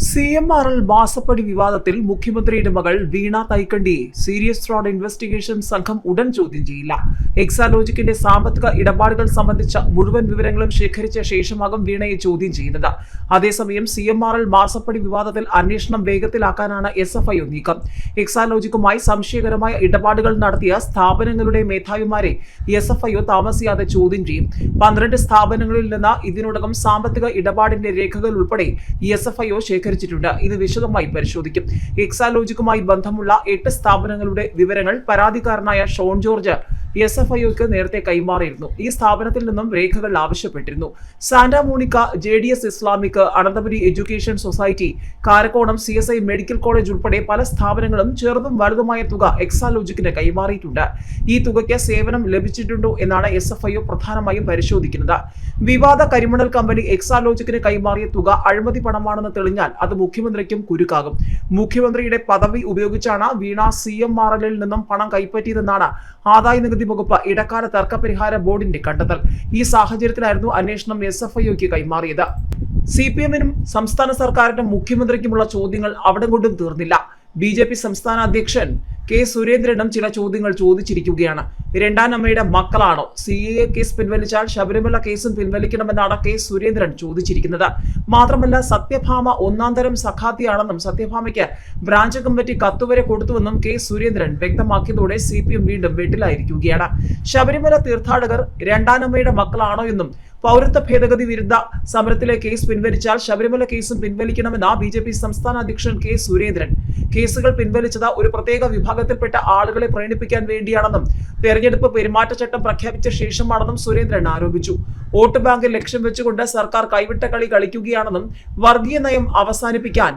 CMRL മാസപ്പടി വിവാദത്തിൽ മുഖ്യമന്ത്രിയുടെ മകൾ വീണ തൈക്കണ്ടിയെ സീരിയസ് ഫ്രോഡ് ഇൻവെസ്റ്റിഗേഷൻ സംഘം ഉടൻ ചോദ്യം ചെയ്യില്ല. എക്സാലോജിക്കിന്റെ സാമ്പത്തിക ഇടപാടുകൾ സംബന്ധിച്ച മുഴുവൻ വിവരങ്ങളും ശേഖരിച്ച ശേഷമാകും വീണയെ ചോദ്യം ചെയ്യുന്നത്. അതേസമയം CMRL മാസപ്പടി വിവാദത്തിൽ അന്വേഷണം വേഗത്തിലാക്കാനാണ് SFIO നീക്കം. എക്സാലോജിക്കുമായി സംശയകരമായ ഇടപാടുകൾ നടത്തിയ സ്ഥാപനങ്ങളുടെ മേധാവിമാരെ SFIO താമസിയാതെ ചോദ്യം ചെയ്യും. 12 സ്ഥാപനങ്ങളിൽ നിന്ന് ഇതിനോടകം സാമ്പത്തിക ഇടപാടിന്റെ രേഖകൾ ഉൾപ്പെടെ SFIO ശേഖരിച്ചിട്ടുണ്ട്. ഇത് വിശദമായി പരിശോധിക്കും. എക്സാലോജിക്കുമായി ബന്ധമുള്ള 8 സ്ഥാപനങ്ങളുടെ വിവരങ്ങൾ പരാതിക്കാരനായ ഷോൺ ജോർജ് SFIOക്ക് നേരത്തെ കൈമാറിയിരുന്നു. ഈ സ്ഥാപനത്തിൽ നിന്നും രേഖകൾ ആവശ്യപ്പെട്ടിരുന്നു. Santa Monica, JDS Islamic, Ananthapuri education society, Karakonam CSI medical college ഉൾപ്പെടെ പല സ്ഥാപനങ്ങളും ചെറുതും വലുതുമായ തുക എക്സാലോജിക്കിന് കൈമാറിയിട്ടുണ്ട്. ഈ തുകയ്ക്ക് സേവനം ലഭിച്ചിട്ടുണ്ടോ എന്നാണ് SFIO പ്രധാനമായും പരിശോധിക്കുന്നത്. വിവാദ കരിമണൽ കമ്പനി എക്സാലോജിക്കിന് കൈമാറിയ തുക അഴിമതി പണമാണെന്ന് തെളിഞ്ഞാൽ അത് മുഖ്യമന്ത്രിക്കും കുരുക്കാകും. മുഖ്യമന്ത്രിയുടെ പദവി ഉപയോഗിച്ചാണ് വീണ CMRLൽ നിന്നും പണം കൈപ്പറ്റിയതെന്നാണ് ആദായ നികുതി വകുപ്പ് ഇടക്കാല തർക്കപരിഹാര ബോർഡിന്റെ കണ്ടെത്തൽ. ഈ സാഹചര്യത്തിലായിരുന്നു അന്വേഷണം SFIOക്ക് കൈമാറിയത്. CPMനും സംസ്ഥാന സർക്കാരിനും മുഖ്യമന്ത്രിക്കുമുള്ള ചോദ്യങ്ങൾ അവിടെ കൊണ്ടും തീർന്നില്ല. BJP സംസ്ഥാന അധ്യക്ഷൻ K. സുരേന്ദ്രനും ചില ചോദ്യങ്ങൾ ചോദിച്ചിരിക്കുകയാണ്. രണ്ടാം അമ്മയുടെ മക്കളാണോ? CAA കേസ് പിൻവലിച്ചാൽ ശബരിമല കേസും പിൻവലിക്കണമെന്നാണ് K. സുരേന്ദ്രൻ ചോദിച്ചിരിക്കുന്നത്. മാത്രമല്ല, സത്യഭാമ ഒന്നാം തരം സഖാത്തിയാണെന്നും സത്യഭാമയ്ക്ക് ബ്രാഞ്ച് കമ്മിറ്റി കത്തുവരെ കൊടുത്തുവെന്നും K. സുരേന്ദ്രൻ വ്യക്തമാക്കിയതോടെ CPM വീണ്ടും വെട്ടിലായിരിക്കുകയാണ്. ശബരിമല തീർത്ഥാടകർ രണ്ടാനമ്മയുടെ മക്കളാണോ എന്നും പൗരത്വ ഭേദഗതി വിരുദ്ധ സമരത്തിലെ കേസ് പിൻവലിച്ചാൽ ശബരിമല കേസും പിൻവലിക്കണമെന്ന BJP സംസ്ഥാന അധ്യക്ഷൻ K. സുരേന്ദ്രൻ. കേസുകൾ പിൻവലിച്ചത് ഒരു പ്രത്യേക വിഭാഗത്തിൽപ്പെട്ട ആളുകളെ പ്രീണിപ്പിക്കാൻ വേണ്ടിയാണെന്നും തെരഞ്ഞെടുപ്പ് പെരുമാറ്റച്ചട്ടം പ്രഖ്യാപിച്ച ശേഷമാണെന്നും സുരേന്ദ്രൻ ആരോപിച്ചു. വോട്ട് ബാങ്ക് ലക്ഷ്യം വെച്ചുകൊണ്ട് സർക്കാർ കൈവിട്ട കളി കളിക്കുകയാണെന്നും വർഗീയ നയം അവസാനിപ്പിക്കാൻ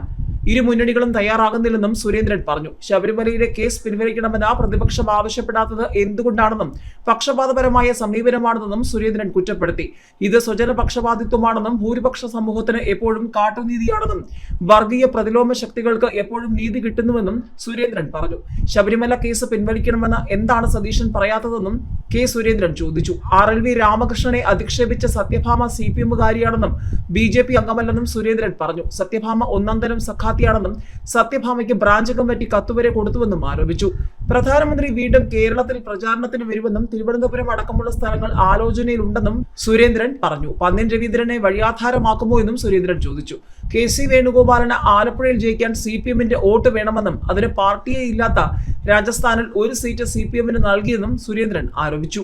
ഇരു മുന്നണികളും തയ്യാറാകുന്നില്ലെന്നും സുരേന്ദ്രൻ പറഞ്ഞു. ശബരിമലയിലെ കേസ് പിൻവലിക്കണമെന്ന് പ്രതിപക്ഷം ആവശ്യപ്പെടാത്തത് എന്തുകൊണ്ടാണെന്നും പക്ഷപാതപരമായ സമീപനമാണെന്നും സുരേന്ദ്രൻ കുറ്റപ്പെടുത്തി. ഇത് സ്വജനപക്ഷപാതിത്വമാണെന്നും ഭൂരിപക്ഷ സമൂഹത്തിന് എപ്പോഴും കാട്ടുനീതിയാണെന്നും വർഗീയ പ്രതിലോമ ശക്തികൾക്ക് എപ്പോഴും നീതി കിട്ടുന്നുവെന്നും സുരേന്ദ്രൻ പറഞ്ഞു. ശബരിമല കേസ് പിൻവലിക്കണമെന്ന് എന്താണ് സതീശൻ പറയാത്തതെന്നും K. സുരേന്ദ്രൻ ചോദിച്ചു. RLV രാമകൃഷ്ണനെ അധിക്ഷേപിച്ച സത്യഭാമ CPMകാരിയാണെന്നും BJP അംഗമല്ലെന്നും സുരേന്ദ്രൻ പറഞ്ഞു. സത്യഭാമ ഒന്നാം തരം സഖാത്തിയാണെന്നും സത്യഭാമയ്ക്ക് ബ്രാഞ്ച് കമ്മിറ്റി കത്തുവരെ കൊടുത്തുവെന്നും ആരോപിച്ചു. പ്രധാനമന്ത്രി വീണ്ടും കേരളത്തിൽ പ്രചാരണത്തിന് വരുമെന്നും തിരുവനന്തപുരം അടക്കമുള്ള സ്ഥലങ്ങൾ ആലോചനയിലുണ്ടെന്നും സുരേന്ദ്രൻ പറഞ്ഞു. പന്ന്യൻ രവീന്ദ്രനെ വഴിയാധാരമാക്കുമോ എന്നും സുരേന്ദ്രൻ ചോദിച്ചു. KC വേണുഗോപാലിന് ആലപ്പുഴയിൽ ജയിക്കാൻ CPMന്റെ വോട്ട് വേണമെന്നും അതിന് പാർട്ടിയെ ഇല്ലാത്ത രാജസ്ഥാനിൽ ഒരു സീറ്റ് CPMന് നൽകിയെന്നും സുരേന്ദ്രൻ ആരോപിച്ചു.